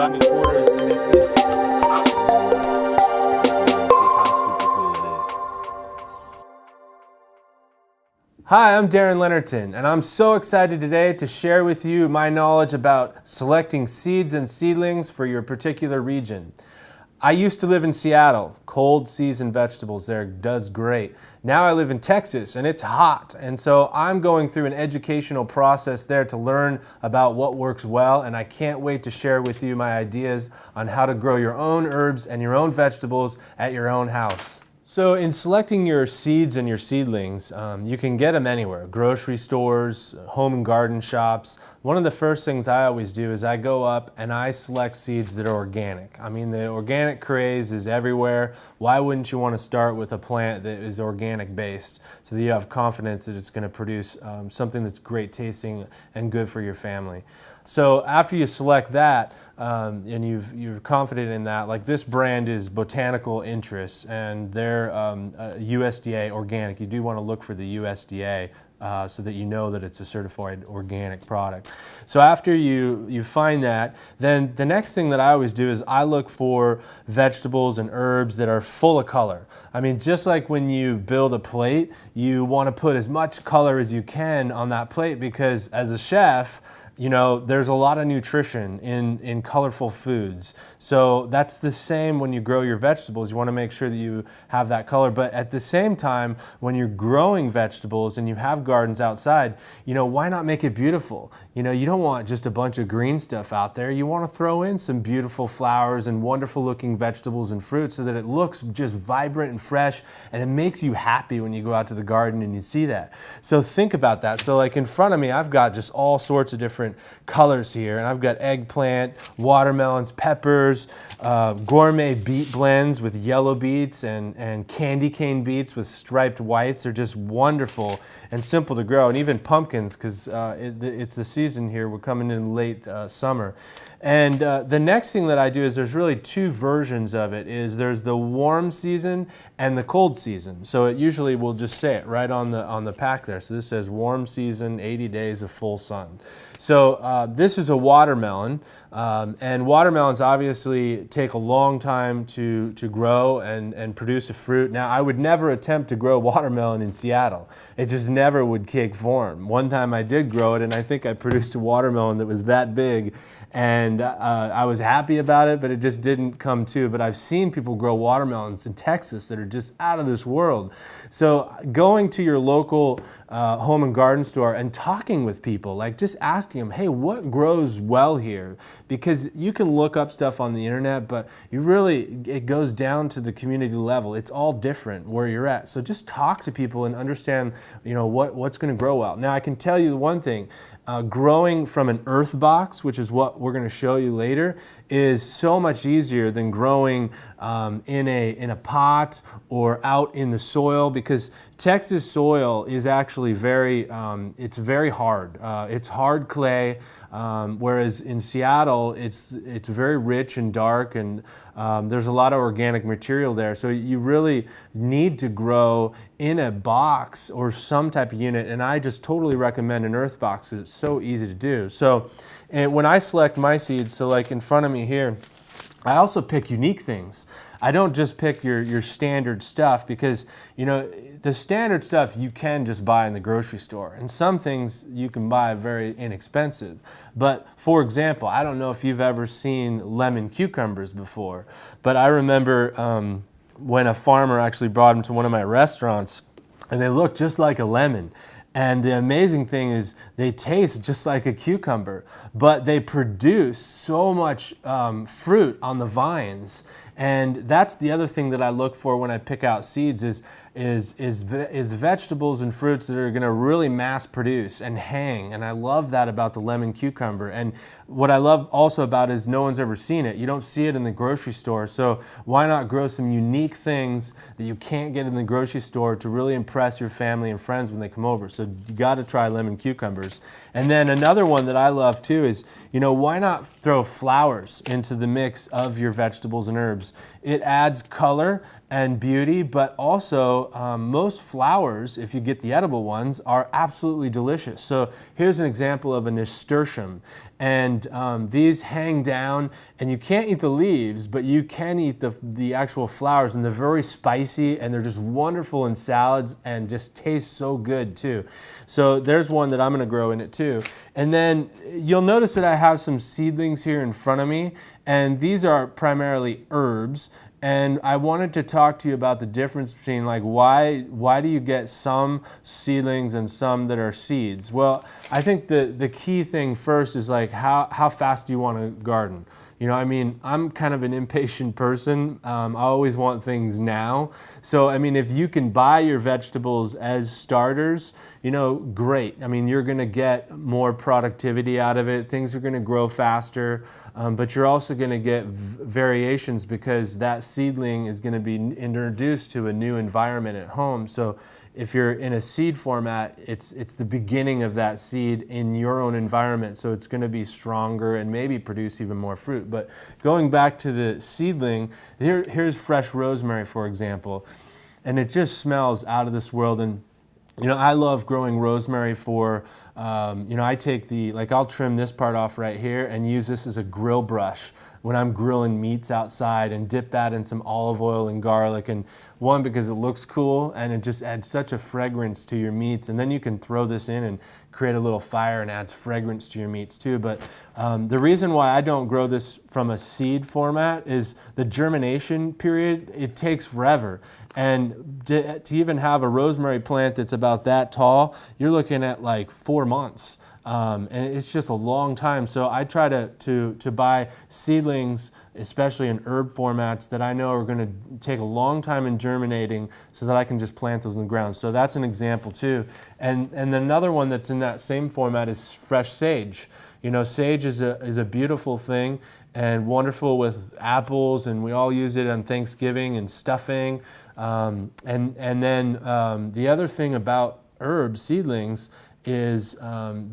got the quarters and see how super cool it is. Hi, I'm Darin Leonardson, and I'm so excited today to share with you my knowledge about selecting seeds and seedlings for your particular region. I used to live in Seattle. Cold season vegetables there does great. Now I live in Texas and it's hot, and so I'm going through an educational process there to learn about what works well, and I can't wait to share with you my ideas on how to grow your own herbs and your own vegetables at your own house. So in selecting your seeds and your seedlings, you can get them anywhere, grocery stores, home and garden shops. One of the first things I always do is I go up and I select seeds that are organic. I mean, the organic craze is everywhere. Why wouldn't you want to start with a plant that is organic based so that you have confidence that it's going to produce something that's great tasting and good for your family? So after you select that, and you're confident in that, like this brand is Botanical Interests, and they're USDA organic. You do want to look for the USDA so that you know that it's a certified organic product. So after you find that, then the next thing that I always do is I look for vegetables and herbs that are full of color. I mean, just like when you build a plate, you want to put as much color as you can on that plate, because as a chef, you know, there's a lot of nutrition in colorful foods. So that's the same when you grow your vegetables. You want to make sure that you have that color. But at the same time, when you're growing vegetables and you have gardens outside, you know, why not make it beautiful? You know, you don't want just a bunch of green stuff out there. You want to throw in some beautiful flowers and wonderful looking vegetables and fruits so that it looks just vibrant and fresh, and it makes you happy when you go out to the garden and you see that. So think about that. So like in front of me, I've got just all sorts of different colors here, and I've got eggplant, watermelons, peppers, gourmet beet blends with yellow beets and candy cane beets with striped whites. They're just wonderful and simple to grow, and even pumpkins, because it's the season here. We're coming in late summer. And the next thing that I do is there's really two versions of it. There's the warm season and the cold season. So it usually will just say it right on the pack there. So this says warm season, 80 days of full sun. So this is a watermelon, and watermelons obviously take a long time to grow and produce a fruit. Now, I would never attempt to grow watermelon in Seattle. It just never would take form. One time I did grow it, and I think I produced a watermelon that was that big, and I was happy about it, but it just didn't come to. But I've seen people grow watermelons in Texas that are just out of this world. So going to your local home and garden store and talking with people, like just asking them, hey, what grows well here? Because you can look up stuff on the internet, but it goes down to the community level. It's all different where you're at. So just talk to people and understand, you know, what's going to grow well. Now, I can tell you the one thing, growing from an earth box, which is what we're going to show you later, is so much easier than growing in a pot or out in the soil, because Texas soil is actually it's very hard. It's hard clay, whereas in Seattle it's very rich and dark, and there's a lot of organic material there. So you really need to grow in a box or some type of unit, and I just totally recommend an earth box. It's so easy to do. So when I select my seeds, so like in front of me here, I also pick unique things. I don't just pick your standard stuff, because, you know, the standard stuff you can just buy in the grocery store, and some things you can buy very inexpensive. But for example, I don't know if you've ever seen lemon cucumbers before, but I remember when a farmer actually brought them to one of my restaurants, and they look just like a lemon. And the amazing thing is they taste just like a cucumber, but they produce so much fruit on the vines. And that's the other thing that I look for when I pick out seeds is vegetables and fruits that are going to really mass produce and hang. And I love that about the lemon cucumber. And what I love also about it is no one's ever seen it. You don't see it in the grocery store. So why not grow some unique things that you can't get in the grocery store to really impress your family and friends when they come over? So you got to try lemon cucumbers. And then another one that I love too is, you know, why not throw flowers into the mix of your vegetables and herbs? It adds color and beauty, but also know, most flowers, if you get the edible ones, are absolutely delicious. So here's an example of a nasturtium. And these hang down, and you can't eat the leaves, but you can eat the actual flowers, and they're very spicy, and they're just wonderful in salads and just taste so good too. So there's one that I'm gonna grow in it too. And then you'll notice that I have some seedlings here in front of me, and these are primarily herbs. And I wanted to talk to you about the difference between, like, why do you get some seedlings and some that are seeds? Well, I think the key thing first is, like, how fast do you want to garden? You know, I mean, I'm kind of an impatient person. I always want things now. So, I mean, if you can buy your vegetables as starters, you know, great. I mean, you're going to get more productivity out of it. Things are going to grow faster. But you're also going to get variations because that seedling is going to be introduced to a new environment at home. So if you're in a seed format, it's the beginning of that seed in your own environment. So it's going to be stronger and maybe produce even more fruit. But going back to the seedling, here's fresh rosemary, for example, and it just smells out of this world. And you know, I love growing rosemary for, you know, I take I'll trim this part off right here and use this as a grill brush when I'm grilling meats outside, and dip that in some olive oil and garlic. And one, because it looks cool and it just adds such a fragrance to your meats. And then you can throw this in and create a little fire and adds fragrance to your meats too. But the reason why I don't grow this from a seed format is the germination period. It takes forever. And to even have a rosemary plant that's about that tall, you're looking at like 4 months. And it's just a long time. So I try to buy seedlings, especially in herb formats, that I know are going to take a long time in germinating, so that I can just plant those in the ground. So that's an example too. And then another one that's in that same format is fresh sage. You know, sage is a beautiful thing and wonderful with apples, and we all use it on Thanksgiving and stuffing. And then the other thing about herb seedlings is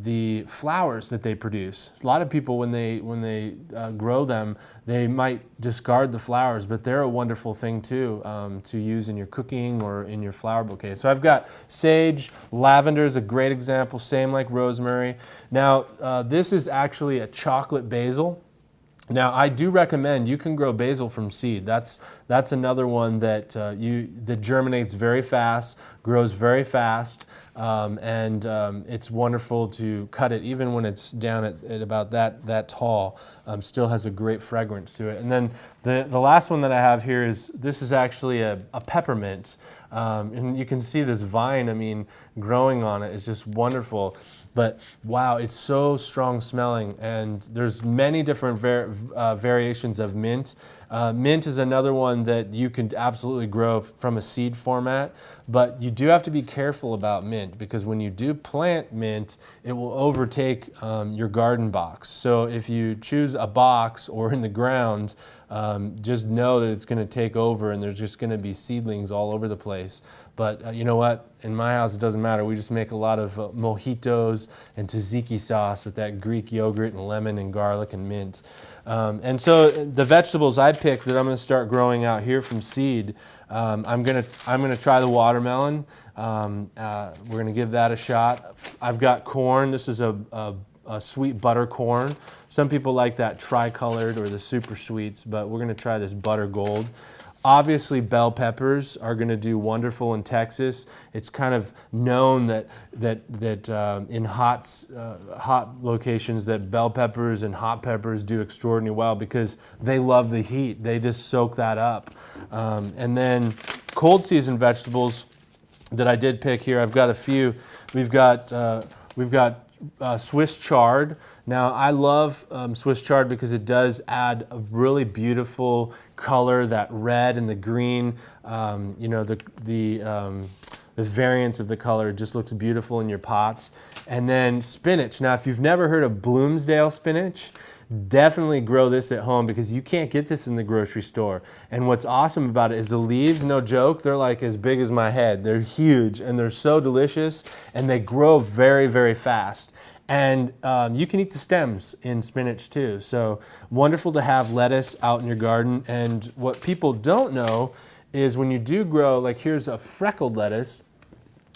the flowers that they produce. A lot of people, when they grow them, they might discard the flowers, but they're a wonderful thing too, to use in your cooking or in your flower bouquet. So I've got sage. Lavender is a great example, same like rosemary. Now this is actually a chocolate basil. Now, I do recommend you can grow basil from seed. That's another one that that germinates very fast, grows very fast, and it's wonderful to cut it even when it's down at about that tall. Still has a great fragrance to it. And then the last one that I have here is actually a peppermint. And you can see this vine, I mean, growing on it is just wonderful. But wow, it's so strong smelling, and there's many different variations of mint. Mint is another one that you can absolutely grow from a seed format, but you do have to be careful about mint, because when you do plant mint, it will overtake your garden box. So if you choose a box or in the ground, just know that it's going to take over, and there's just going to be seedlings all over the place. But you know what? In my house, it doesn't matter. We just make a lot of mojitos and tzatziki sauce with that Greek yogurt and lemon and garlic and mint. And so the vegetables I picked that I'm going to start growing out here from seed, I'm going to try the watermelon. We're going to give that a shot. I've got corn. This is a sweet butter corn. Some people like that tricolored or the super sweets, but we're going to try this butter gold. Obviously, bell peppers are going to do wonderful in Texas. It's kind of known that in hot locations that bell peppers and hot peppers do extraordinarily well, because they love the heat. They just soak that up. And then cold season vegetables that I did pick here, I've got a few. We've got Swiss chard. Now, I love Swiss chard because it does add a really beautiful color, that red and the green. You know, the variance of the color just looks beautiful in your pots. And then spinach. Now, if you've never heard of Bloomsdale spinach, definitely grow this at home, because you can't get this in the grocery store. And what's awesome about it is the leaves, no joke, they're like as big as my head. They're huge, and they're so delicious, and they grow very, very fast. And you can eat the stems in spinach too. So wonderful to have lettuce out in your garden. And what people don't know is when you do grow, like here's a freckled lettuce.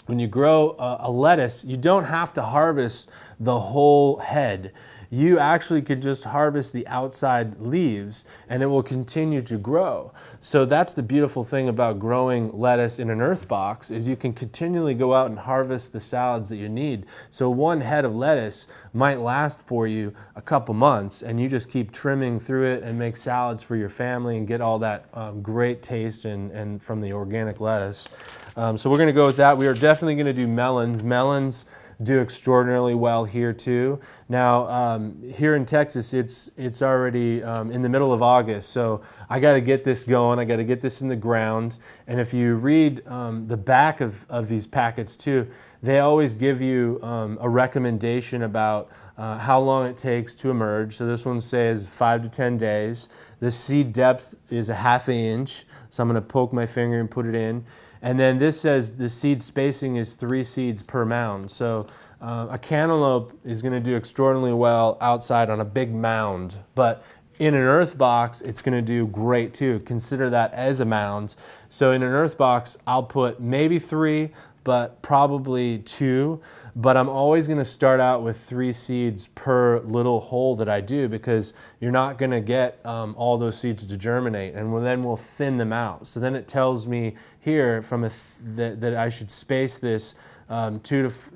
When you grow a lettuce, you don't have to harvest the whole head. You actually could just harvest the outside leaves and it will continue to grow. So that's the beautiful thing about growing lettuce in an earth box, is you can continually go out and harvest the salads that you need. So one head of lettuce might last for you a couple months, and you just keep trimming through it and make salads for your family and get all that great taste and from the organic lettuce. So we're going to go with that. We are definitely going to do melons. Melons do extraordinarily well here too. Now here in Texas, it's already in the middle of August, so I got to get this going. I got to get this in the ground. And if you read the back of these packets too, they always give you a recommendation about how long it takes to emerge. So this one says 5 to 10 days. The seed depth is 1/2 inch, so I'm going to poke my finger and put it in. And then this says the seed spacing is 3 seeds per mound. So a cantaloupe is going to do extraordinarily well outside on a big mound, but in an earth box, it's going to do great too. Consider that as a mound. So in an earth box, I'll put maybe 3, but probably 2. But I'm always going to start out with 3 seeds per little hole that I do, because you're not going to get all those seeds to germinate, and then we'll thin them out. So then it tells me here from that I should space this 2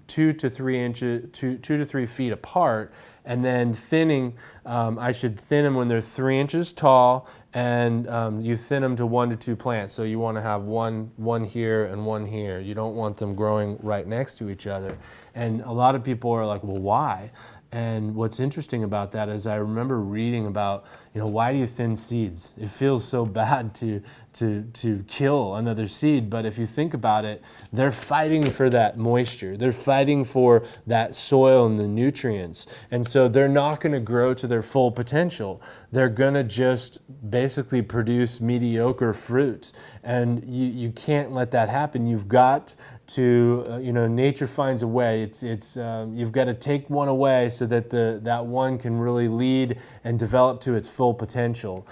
to 3 feet apart, and then thinning, I should thin them when they're 3 inches tall, and you thin them to 1 to 2 plants. So you want to have one here and one here. You don't want them growing right next to each other. And a lot of people are like, well, why? And what's interesting about that is I remember reading about, why do you thin seeds? It feels so bad to kill another seed, but if you think about it, they're fighting for that moisture. They're fighting for that soil and the nutrients. And so they're not going to grow to their full potential. They're going to just basically produce mediocre fruit. And you can't let that happen. You've got to, nature finds a way. You've got to take one away so that that one can really lead and develop to its full potential.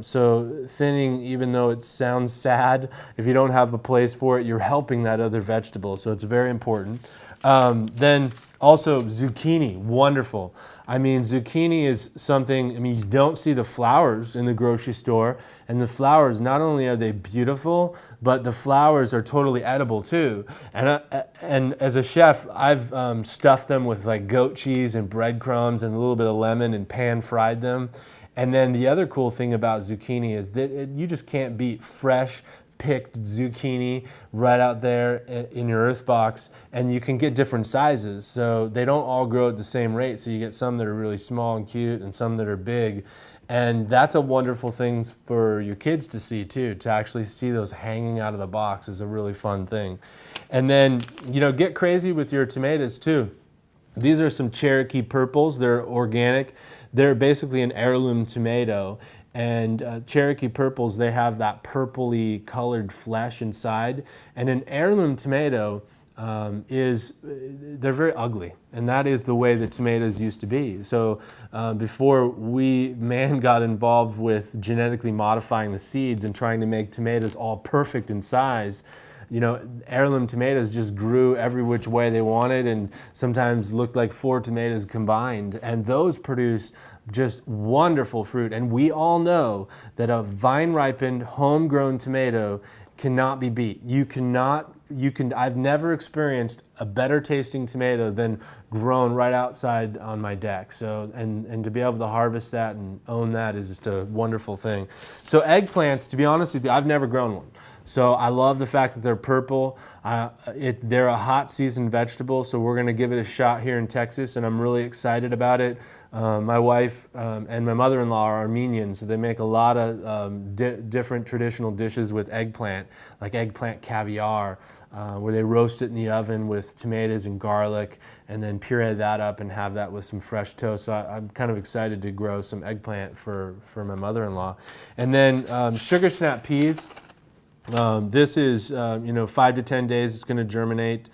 So thinning, even though it sounds sad, if you don't have a place for it, you're helping that other vegetable. So it's very important. Then also zucchini, wonderful. Zucchini is something, you don't see the flowers in the grocery store, and the flowers, not only are they beautiful, but the flowers are totally edible too. And as a chef, I've stuffed them with like goat cheese and breadcrumbs and a little bit of lemon and pan fried them. And then the other cool thing about zucchini is that you just can't beat fresh picked zucchini right out there in your earth box, and you can get different sizes, so they don't all grow at the same rate. So you get some that are really small and cute and some that are big, and that's a wonderful thing for your kids to see too. To actually see those hanging out of the box is a really fun thing. And then get crazy with your tomatoes too. These are some Cherokee purples. They're organic. They're basically an heirloom tomato. And Cherokee purples, they have that purpley colored flesh inside. And an heirloom tomato they're very ugly. And that is the way the tomatoes used to be. So before man got involved with genetically modifying the seeds and trying to make tomatoes all perfect in size, heirloom tomatoes just grew every which way they wanted, and sometimes looked like 4 tomatoes combined. And those produce just wonderful fruit. And we all know that a vine-ripened, homegrown tomato cannot be beat. I've never experienced a better tasting tomato than grown right outside on my deck. So, and to be able to harvest that and own that is just a wonderful thing. So eggplants, to be honest with you, I've never grown one. So I love the fact that they're purple. They're a hot season vegetable, so we're gonna give it a shot here in Texas, and I'm really excited about it. My wife and my mother-in-law are Armenian, so they make a lot of different traditional dishes with eggplant, like eggplant caviar, where they roast it in the oven with tomatoes and garlic, and then puree that up and have that with some fresh toast. So I'm kind of excited to grow some eggplant for my mother-in-law. And then sugar snap peas. This is 5 to 10 days. It's going to germinate.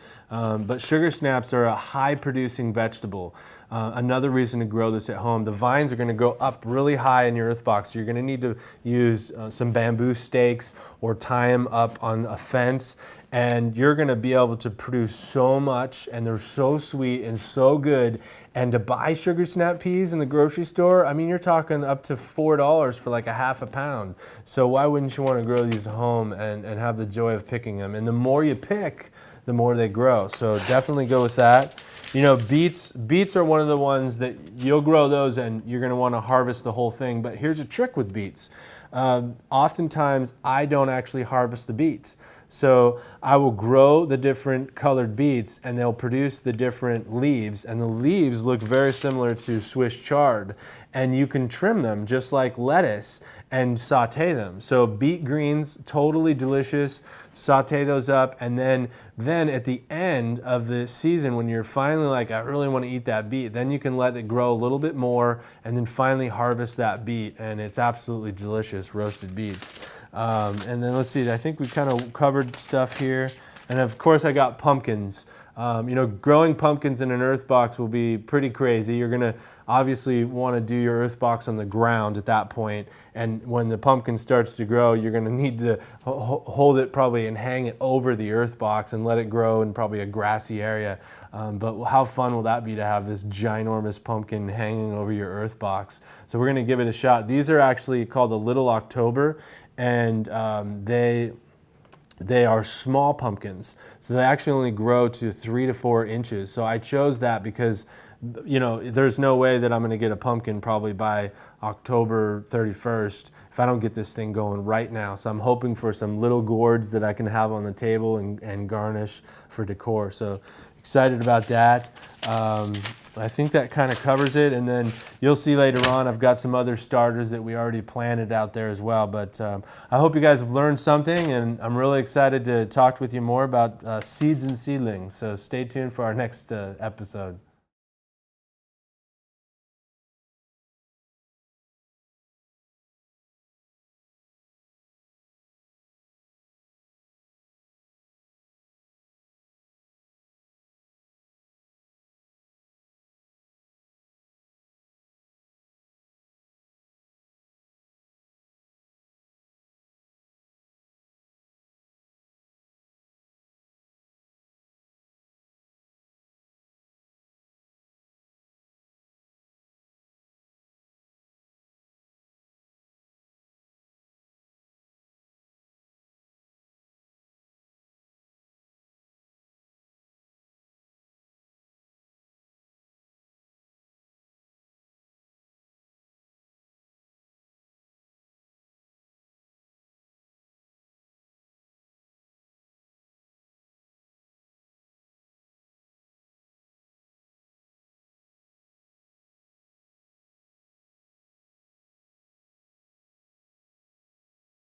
But sugar snaps are a high producing vegetable. Another reason to grow this at home, the vines are going to go up really high in your earth box. So you're going to need to use some bamboo stakes or tie them up on a fence. And you're going to be able to produce so much, and they're so sweet and so good. And to buy sugar snap peas in the grocery store, I mean, you're talking up to $4 for like a half a pound. So why wouldn't you want to grow these at home and have the joy of picking them? And the more you pick, the more they grow. So definitely go with that. You know, beets are one of the ones that you'll grow those and you're going to want to harvest the whole thing. But here's a trick with beets. Oftentimes, I don't actually harvest the beets. So I will grow the different colored beets and they'll produce the different leaves, and the leaves look very similar to Swiss chard, and you can trim them just like lettuce and saute them. So beet greens, totally delicious. Saute those up, and then at the end of the season, when you're finally like, I really want to eat that beet, then you can let it grow a little bit more and then finally harvest that beet, and it's absolutely delicious, roasted beets. And then let's see, I think we kind of covered stuff here. And of course I got pumpkins. You know, growing pumpkins in an earth box will be pretty crazy. You're gonna obviously want to do your earth box on the ground at that point, and when the pumpkin starts to grow, you're gonna need to hold it probably and hang it over the earth box and let it grow in probably a grassy area. But how fun will that be to have this ginormous pumpkin hanging over your earth box? So we're gonna give it a shot. These are actually called a Little October, and they are small pumpkins, so they actually only grow to 3 to 4 inches. So I chose that because, you know, there's no way that I'm going to get a pumpkin probably by October 31st if I don't get this thing going right now. So I'm hoping for some little gourds that I can have on the table and garnish for decor. So excited about that. I think that kind of covers it, and then you'll see later on I've got some other starters that we already planted out there as well. But I hope you guys have learned something, and I'm really excited to talk with you more about seeds and seedlings. So stay tuned for our next episode.